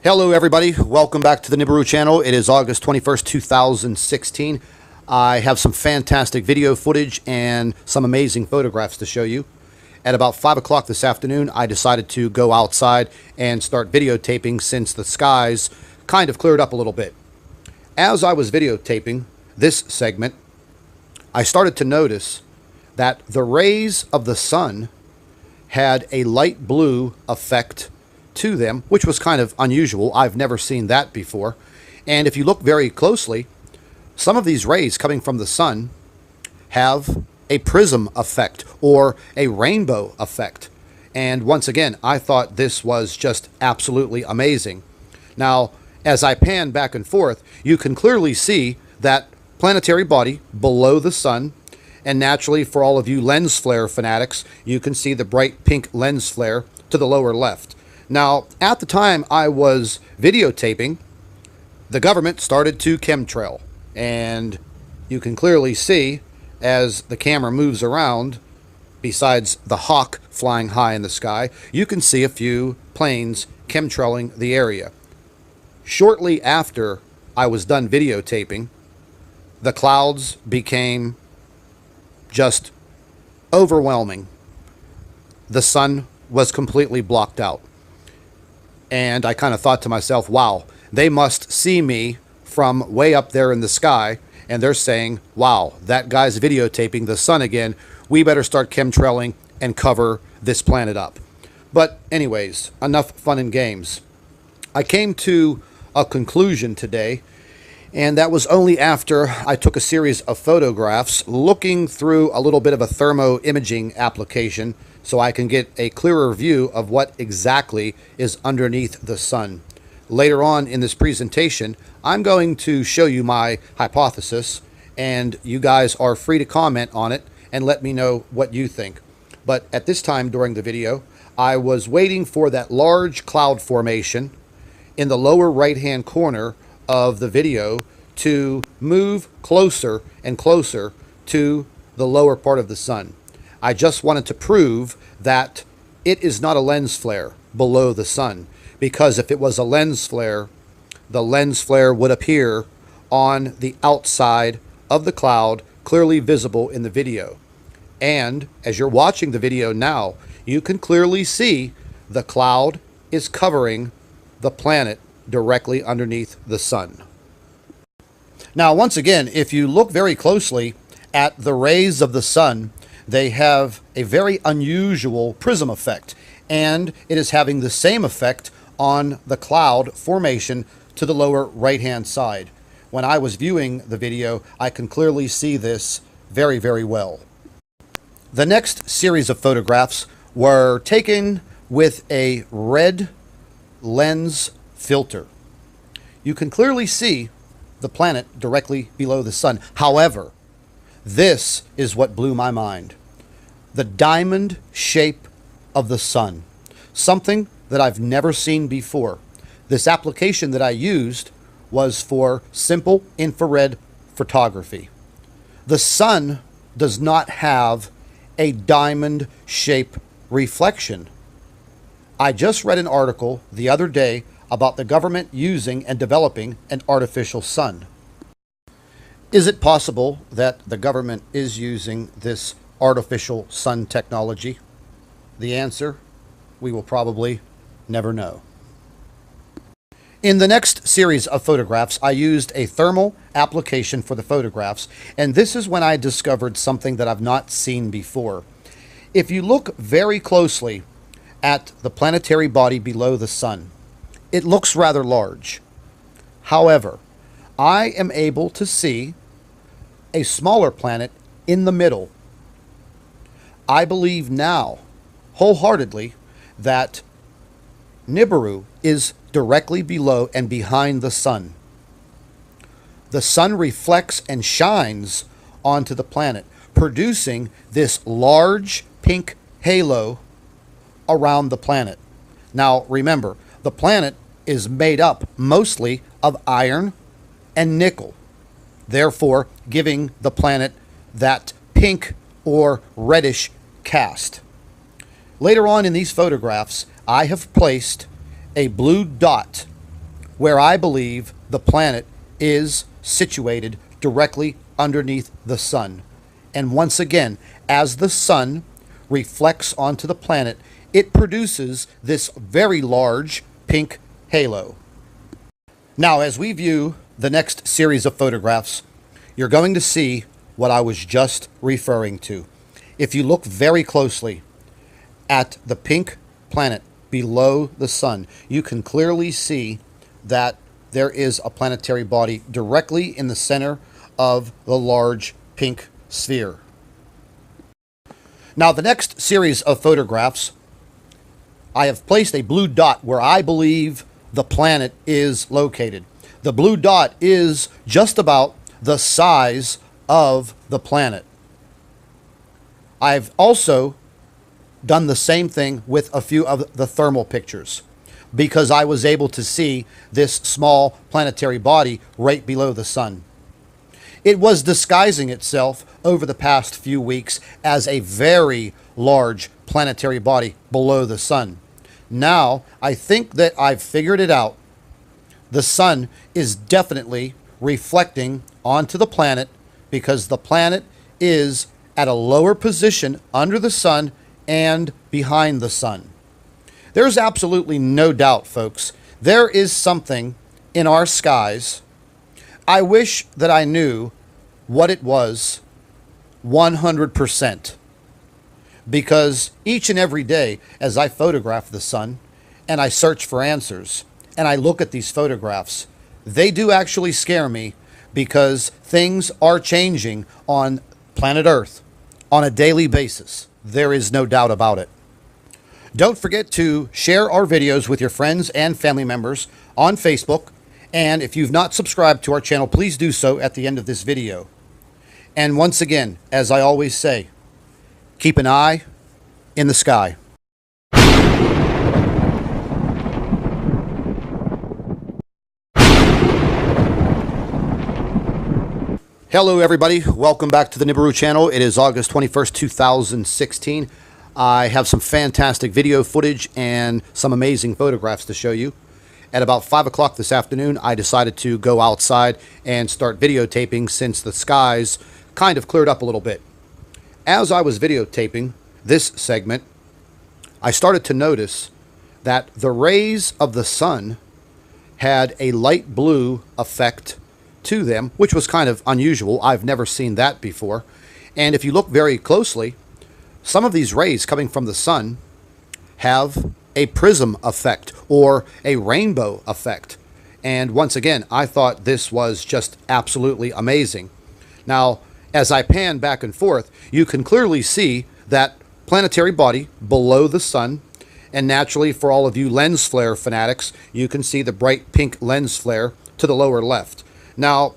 Hello everybody, welcome back to the NIBIRU channel. It is August 21st, 2016. I have some fantastic video footage and some amazing photographs to show you. At about 5 o'clock this afternoon, I decided to go outside and start videotaping since the skies kind of cleared up a little bit. As I was videotaping this segment, I started to notice that the rays of the sun had a light blue effect to them, which was kind of unusual. I've never seen that before. And if you look very closely, some of these rays coming from the sun have a prism effect or a rainbow effect. And once again, I thought this was just absolutely amazing. Now, as I pan back and forth, you can clearly see that planetary body below the sun. And naturally, for all of you lens flare fanatics, you can see the bright pink lens flare to the lower left. Now, at the time I was videotaping, the government started to chemtrail. And you can clearly see, as the camera moves around, besides the hawk flying high in the sky, you can see a few planes chemtrailing the area. Shortly after I was done videotaping, the clouds became just overwhelming. The sun was completely blocked out. And I kind of thought to myself, wow, they must see me from way up there in the sky, and they're saying, wow, that guy's videotaping the sun again. We better start chemtrailing and cover this planet up. But anyways, enough fun and games. I came to a conclusion today, and that was only after I took a series of photographs looking through a little bit of a thermo imaging application so I can get a clearer view of what exactly is underneath the sun. Later on in this presentation, I'm going to show you my hypothesis, and you guys are free to comment on it and let me know what you think. But at this time during the video, I was waiting for that large cloud formation in the lower right-hand corner of the video to move closer and closer to the lower part of the sun. I just wanted to prove that it is not a lens flare below the sun, because if it was a lens flare, the lens flare would appear on the outside of the cloud, clearly visible in the video. And as you're watching the video now, you can clearly see the cloud is covering the planet directly underneath the sun. Now, once again, if you look very closely at the rays of the sun, they have a very unusual prism effect, and it is having the same effect on the cloud formation to the lower right-hand side. When I was viewing the video, I can clearly see this very, very well. The next series of photographs were taken with a red lens filter. You can clearly see the planet directly below the sun. However, this is what blew my mind. The diamond shape of the sun. Something that I've never seen before. This application that I used was for simple infrared photography. The sun does not have a diamond shape reflection. I just read an article the other day about the government using and developing an artificial sun. Is it possible that the government is using this artificial sun technology? The answer, we will probably never know. In the next series of photographs, I used a thermal application for the photographs, and this is when I discovered something that I've not seen before. If you look very closely at the planetary body below the sun, it looks rather large. However, I am able to see a smaller planet in the middle. I believe now, wholeheartedly, that NIBIRU is directly below and behind the sun. The sun reflects and shines onto the planet, producing this large pink halo around the planet. Now, remember, the planet is made up mostly of iron and nickel, therefore giving the planet that pink or reddish cast. Later on in these photographs, I have placed a blue dot where I believe the planet is situated directly underneath the sun. And once again, as the sun reflects onto the planet, it produces this very large pink halo. Now, as we view the next series of photographs, you're going to see what I was just referring to. If you look very closely at the pink planet below the sun, you can clearly see that there is a planetary body directly in the center of the large pink sphere. Now, the next series of photographs, I have placed a blue dot where I believe the planet is located. The blue dot is just about the size of the planet. I've also done the same thing with a few of the thermal pictures because I was able to see this small planetary body right below the sun. It was disguising itself over the past few weeks as a very large planetary body below the sun. Now, I think that I've figured it out. The sun is definitely reflecting onto the planet because the planet is at a lower position under the sun and behind the sun. There's absolutely no doubt, folks. There is something in our skies. I wish that I knew what it was 100%. Because each and every day, as I photograph the sun and I search for answers and I look at these photographs, they do actually scare me because things are changing on planet Earth on a daily basis. There is no doubt about it. Don't forget to share our videos with your friends and family members on Facebook. And if you've not subscribed to our channel, please do so at the end of this video. And once again, as I always say, keep an eye in the sky. Hello everybody, welcome back to the NIBIRU channel. It is August 21st, 2016. I have some fantastic video footage and some amazing photographs to show you. At about 5 o'clock this afternoon, I decided to go outside and start videotaping since the skies kind of cleared up a little bit. As I was videotaping this segment, I started to notice that the rays of the sun had a light blue effect to them, which was kind of unusual. I've never seen that before. And if you look very closely, some of these rays coming from the sun have a prism effect or a rainbow effect. And once again, I thought this was just absolutely amazing. Now, as I pan back and forth, you can clearly see that planetary body below the sun. And naturally, for all of you lens flare fanatics, you can see the bright pink lens flare to the lower left. Now,